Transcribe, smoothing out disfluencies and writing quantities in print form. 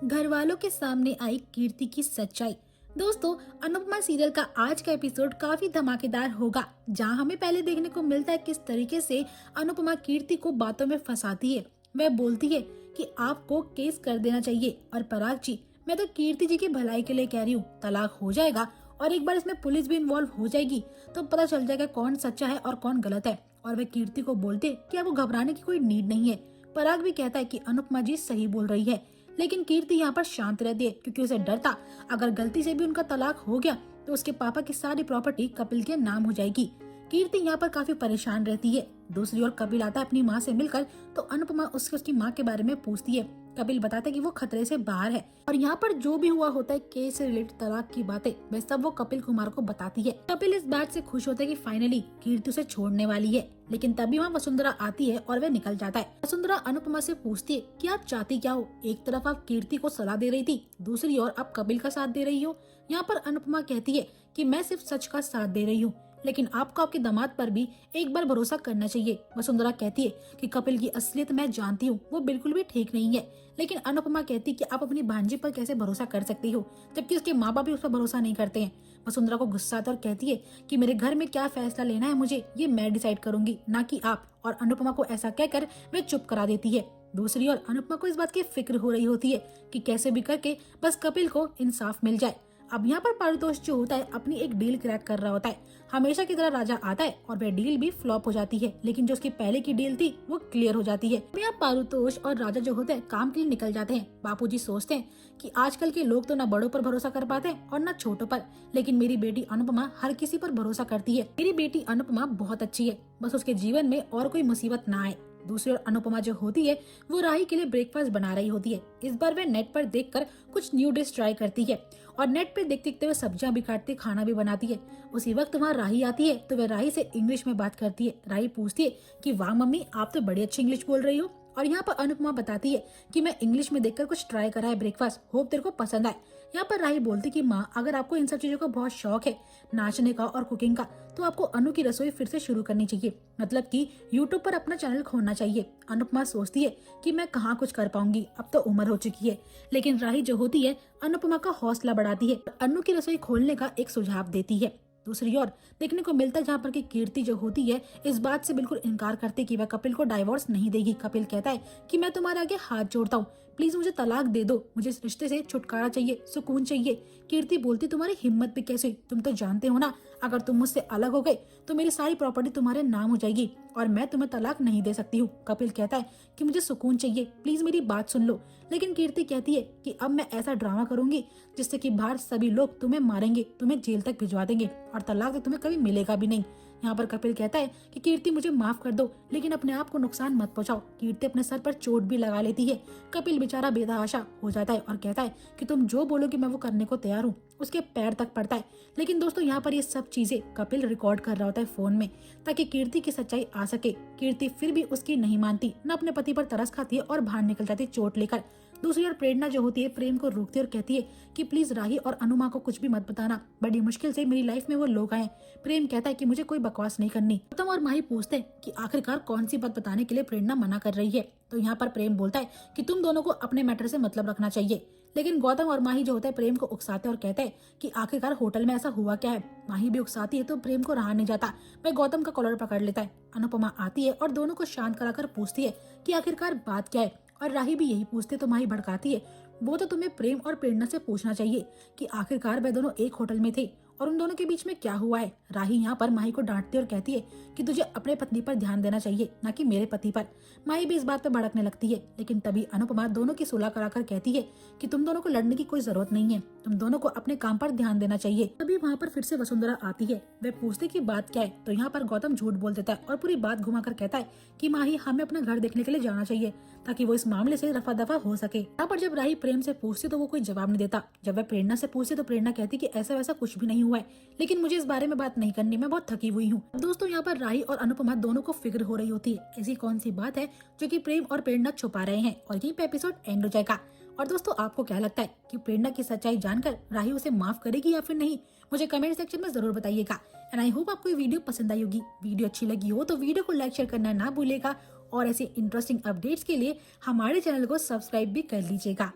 घर वालों के सामने आई कीर्ति की सच्चाई। दोस्तों, अनुपमा सीरियल का आज का एपिसोड काफी धमाकेदार होगा, जहां हमें पहले देखने को मिलता है किस तरीके से अनुपमा कीर्ति को बातों में फंसाती है। वह बोलती है कि आपको केस कर देना चाहिए, और पराग जी, मैं तो कीर्ति जी की भलाई के लिए कह रही हूँ, तलाक हो जाएगा और एक बार इसमें पुलिस भी इन्वॉल्व हो जाएगी तो पता चल जाएगा कौन सच्चा है और कौन गलत है। और वह कीर्ति को बोलते कि आपको घबराने की कोई नीड नहीं है। पराग भी कहता है कि अनुपमा जी सही बोल रही है, लेकिन कीर्ति यहाँ पर शांत रहती है क्योंकि उसे डर था अगर गलती से भी उनका तलाक हो गया तो उसके पापा की सारी प्रॉपर्टी कपिल के नाम हो जाएगी। कीर्ति यहाँ पर काफी परेशान रहती है। दूसरी ओर कपिल आता है अपनी माँ से मिलकर, तो अनुपमा उससे उसकी माँ के बारे में पूछती है। कपिल बताता है कि वो खतरे से बाहर है और यहाँ पर जो भी हुआ होता है केस से रिलेटेड तलाक की बातें वह सब वो कपिल कुमार को बताती है। कपिल इस बात से खुश होता है कि फाइनली कीर्ति उसे छोड़ने वाली है, लेकिन तभी वहाँ वसुंधरा आती है और वह निकल जाता है। वसुंधरा अनुपमा से पूछती है कि आप चाहती क्या हो? एक तरफ आप कीर्ति को सलाह दे रही थी, दूसरी ओर आप कपिल का साथ दे रही हो। यहाँ पर अनुपमा कहती है कि मैं सिर्फ सच का साथ दे रही हूँ, लेकिन आपको आपके दामाद पर भी एक बार भरोसा करना चाहिए। वसुंधरा कहती है कि कपिल की असलियत मैं जानती हूँ, वो बिल्कुल भी ठीक नहीं है, लेकिन अनुपमा कहती है कि आप अपनी भांजी पर कैसे भरोसा कर सकती हो जबकि उसके माँ बाप भी उस पर भरोसा नहीं करते हैं। वसुंधरा को गुस्सा आता और कहती है कि मेरे घर में क्या फैसला लेना है मुझे, ये मैं डिसाइड करूंगी, ना कि आप। और अनुपमा को ऐसा कहकर वे चुप करा देती है। दूसरी ओर अनुपमा को इस बात की फिक्र हो रही होती है कि कैसे भी करके बस कपिल को इंसाफ मिल जाए। अब यहाँ पर पारितोष जो होता है अपनी एक डील क्रैक कर रहा होता है। हमेशा की तरह राजा आता है और वह डील भी फ्लॉप हो जाती है, लेकिन जो उसकी पहले की डील थी वो क्लियर हो जाती है। यहाँ पारितोष और राजा जो होते हैं काम के लिए निकल जाते हैं। बापूजी सोचते हैं कि आजकल के लोग तो न बड़ों पर भरोसा कर पाते हैं और न छोटों पर, लेकिन मेरी बेटी अनुपमा हर किसी पर भरोसा करती है। मेरी बेटी अनुपमा बहुत अच्छी है, बस उसके जीवन में और कोई मुसीबत ना आए। दूसरी ओर अनुपमा जो होती है वो राही के लिए ब्रेकफास्ट बना रही होती है। इस बार वह नेट पर देखकर कुछ न्यू डिश ट्राई करती है और नेट पे देखते देखते हुए सब्जियां भी काटती, खाना भी बनाती है। उसी वक्त वहाँ राही आती है तो वह राही से इंग्लिश में बात करती है। राही पूछती है कि वाह मम्मी, आप तो बड़ी अच्छी इंग्लिश बोल रही हो। और यहाँ पर अनुपमा बताती है कि मैं इंग्लिश में देखकर कुछ ट्राई करा है ब्रेकफास्ट, होप तेरे को पसंद आए। यहाँ पर राही बोलती कि माँ, अगर आपको इन सब चीजों का बहुत शौक है, नाचने का और कुकिंग का, तो आपको अनु की रसोई फिर से शुरू करनी चाहिए, मतलब कि यूट्यूब पर अपना चैनल खोलना चाहिए। अनुपमा सोचती है कि मैं कहाँ कुछ कर पाऊंगी, अब तो उम्र हो चुकी है, लेकिन राही जो होती है अनुपमा का हौसला बढ़ाती है, अनु की रसोई खोलने का एक सुझाव देती है। दूसरी ओर देखने को मिलता है जहाँ पर कि कीर्ति जो होती है इस बात से बिल्कुल इनकार करती कि वह कपिल को डाइवोर्स नहीं देगी। कपिल कहता है कि मैं तुम्हारे आगे हाथ जोड़ता हूँ, प्लीज मुझे तलाक दे दो, मुझे इस रिश्ते से छुटकारा चाहिए, सुकून चाहिए। कीर्ति बोलती तुम्हारी हिम्मत भी कैसे हुई? तुम तो जानते हो ना, अगर तुम मुझसे अलग हो गए तो मेरी सारी प्रॉपर्टी तुम्हारे नाम हो जाएगी और मैं तुम्हें तलाक नहीं दे सकती हूँ। कपिल कहता है कि मुझे सुकून चाहिए, प्लीज मेरी बात सुन लो। लेकिन कीर्ति कहती है कि अब मैं ऐसा ड्रामा करूंगी जिससे कि बाहर सभी लोग तुम्हें मारेंगे, तुम्हें जेल तक भिजवा देंगे और तलाक तो तुम्हें कभी मिलेगा भी नहीं। यहाँ पर कपिल कहता है कि कीर्ति मुझे माफ कर दो, लेकिन अपने आप को नुकसान मत पहुंचाओ। कीर्ति अपने सर पर चोट भी लगा लेती है। कपिल बेचारा बेतहाशा हो जाता है और कहता है कि तुम जो बोलोगे मैं वो करने को तैयार हूँ। उसके पैर तक पड़ता है। लेकिन दोस्तों यहाँ पर ये सब चीजें कपिल रिकॉर्ड कर रहा होता है फोन में, ताकि कीर्ति की सच्चाई आ सके। कीर्ति फिर भी उसकी नहीं मानती, न अपने पति पर तरस खाती है और बाहर निकल जाती है चोट लेकर। दूसरी ओर प्रेरणा जो होती है प्रेम को रोकती है और कहती है कि प्लीज राही और अनुमा को कुछ भी मत बताना, बड़ी मुश्किल से मेरी लाइफ में वो लोग आए। प्रेम कहता है कि मुझे कोई बकवास नहीं करनी। गौतम और माही पूछते हैं कि आखिरकार कौन सी बात बताने के लिए प्रेरणा मना कर रही है, तो यहाँ पर प्रेम बोलता है कि तुम दोनों को अपने मैटर से मतलब रखना चाहिए। लेकिन गौतम और माही जो होता है प्रेम को उकसाते और कहते हैं कि आखिरकार होटल में ऐसा हुआ क्या है। माही भी उकसाती है तो प्रेम को रहा नहीं जाता, वह गौतम का कॉलर पकड़ लेता है। अनुपमा आती है और दोनों को शांत कराकर पूछती है कि आखिरकार बात क्या है, और राही भी यही पूछते तो माही भड़काती है, वो तो तुम्हें प्रेम और प्रेरणा से पूछना चाहिए कि आखिरकार वे दोनों एक होटल में थे और उन दोनों के बीच में क्या हुआ है। राही यहाँ पर माही को डांटती और कहती है कि तुझे अपने पत्नी पर ध्यान देना चाहिए, ना कि मेरे पति पर। माही भी इस बात पर भड़कने लगती है, लेकिन तभी अनुपमा दोनों की सुलह कराकर कहती है कि तुम दोनों को लड़ने की कोई जरूरत नहीं है, तुम दोनों को अपने काम पर ध्यान देना चाहिए। तभी वहाँ पर फिर से वसुंधरा आती है। वे पूछते की बात क्या है, तो यहाँ पर गौतम झूठ बोल देता है और पूरी बात घुमाकर कहता है कि माही, हमें अपना घर देखने के लिए जाना चाहिए ताकि वो इस मामले से रफा दफा हो सके। यहाँ पर जब राही प्रेम से पूछती तो वो कोई जवाब नहीं देता। जब वह प्रेरणा से पूछती तो प्रेरणा कहती कि ऐसा वैसा कुछ भी नहीं हुआ है, लेकिन मुझे इस बारे में बात नहीं करनी, मैं बहुत थकी हुई हूँ। दोस्तों यहाँ पर राही और अनुपमा दोनों को फिक्र हो रही होती है ऐसी कौन सी बात है जो कि प्रेम और प्रेरणा छुपा रहे हैं, और यहीं पे एपिसोड एंड हो जाएगा। और दोस्तों आपको क्या लगता है कि प्रेरणा की सच्चाई जानकर राही उसे माफ करेगी या फिर नहीं, मुझे कमेंट सेक्शन में जरूर बताइएगा। एंड आई होप आपको ये वीडियो पसंद आई होगी। वीडियो अच्छी लगी हो तो वीडियो को लाइक शेयर करना ना भूलेगा और ऐसे इंटरेस्टिंग अपडेट्स के लिए हमारे चैनल को सब्सक्राइब भी कर लीजिएगा।